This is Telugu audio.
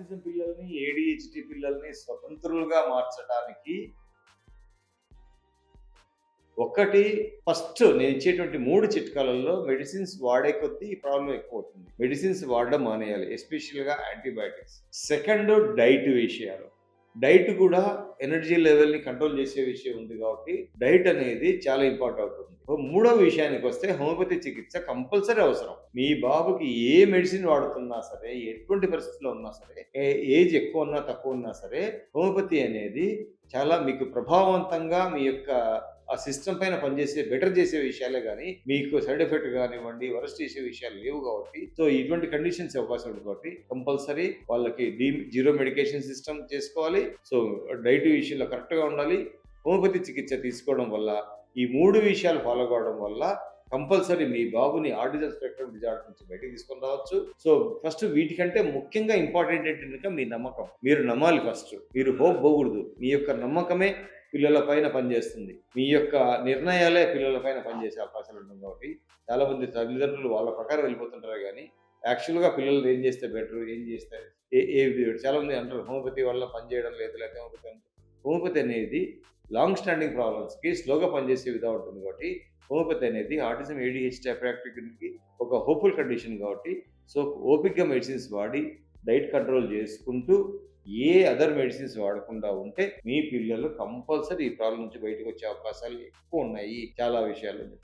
ఆటిజం పిల్లల్ని, ఏడీహెచ్‌డీ పిల్లల్ని స్వతంత్రులుగా మార్చడానికి ఒకటి ఫస్ట్ నేనిచ్చేటువంటి 3 చిట్కాలలో మెడిసిన్స్ వాడే కొద్దీ ఈ ప్రాబ్లమ్ ఎక్కువవుతుంది. మెడిసిన్స్ వాడడం మానేయాలి. ఎస్పెషల్‌గా యాంటీబయాటిక్స్. సెకండు డైట్ విషయాలు. డైట్ కూడా ఎనర్జీ లెవెల్‌ని కంట్రోల్ చేసే విషయం ఉంది కాబట్టి డైట్ అనేది చాలా ఇంపార్టెంట్ అవుతుంది. మూడో విషయానికొస్తే హోమియోపతి చికిత్స కంపల్సరీ అవసరం. మీ బాబుకి ఏ మెడిసిన్ వాడుతున్నా సరే, ఎటువంటి పరిస్థితిలో ఉన్నా సరే, ఏజ్ ఎక్కువ ఉన్నా, తక్కువ ఉన్నా సరే హోమియోపతి అనేది చాలా మీకు ప్రభావవంతంగా మీ యొక్క ఆ సిస్టమ్ పైన పనిచేసే బెటర్ చేసే విషయాలే గానీ, మీకు సైడ్ ఎఫెక్ట్ గానివ్వండి, వరస్ట్ చేసే విషయాలు లేవు కాబట్టి, సో ఇటువంటి కండిషన్స్ అవకాశం ఉంది కాబట్టి కంపల్సరీ వాళ్ళకి జీరో మెడికేషన్ సిస్టమ్ చేసుకోవాలి. సో డైట్ విషయంలో కరెక్ట్‌గా ఉండాలి. హోమియోపతి చికిత్స తీసుకోవడం వల్ల ఈ 3 విషయాలు ఫాలో కావడం వల్ల కంపల్సరీ మీ బాబుని ఆటిజం స్పెక్ట్రమ్ డిజార్డర్ నుంచి బయటికి తీసుకొని రావచ్చు. సో ఫస్ట్ వీటికంటే ముఖ్యంగా ఇంపార్టెంట్ ఏంటంటే మీ నమ్మకం. మీరు నమ్మాలి ఫస్ట్. మీరు హోప్ పోకూడదు. మీ యొక్క నమ్మకమే పిల్లల పైన పనిచేస్తుంది. మీ యొక్క నిర్ణయాలే పిల్లల పైన పనిచేసే అవకాశాలు ఉంటుంది కాబట్టి చాలామంది తల్లిదండ్రులు వాళ్ళ ప్రకారం వెళ్ళిపోతుంటారు గానీ, యాక్చువల్‌గా పిల్లలు ఏం చేస్తే బెటరు? ఏం చేస్తే చాలామంది అంటారు హోమియోపతి వల్ల పనిచేయడం లేదు. లేకపోతే హోమియోపతి అనేది లాంగ్ స్టాండింగ్ ప్రాబ్లమ్స్‌కి స్లోగా పనిచేసే విధం ఉంటుంది కాబట్టి, హోమియోపతి అనేది ఆటిజం, ఏడీహెచ్‌డీ, హైపరాక్టివిటీకి ఒక హోప్‌ఫుల్ కండిషన్ కాబట్టి, సో ఓపికగా మెడిసిన్స్ వాడి డైట్ కంట్రోల్ చేసుకుంటూ ఏ అదర్ మెడిసిన్స్ వాడకుండా ఉంటే మీ పిల్లలు కంపల్సరీ ఈ ప్రాబ్లమ్ నుంచి బయటకొచ్చే అవకాశాలు ఎక్కువున్నాయి చాలా విషయాల్లో.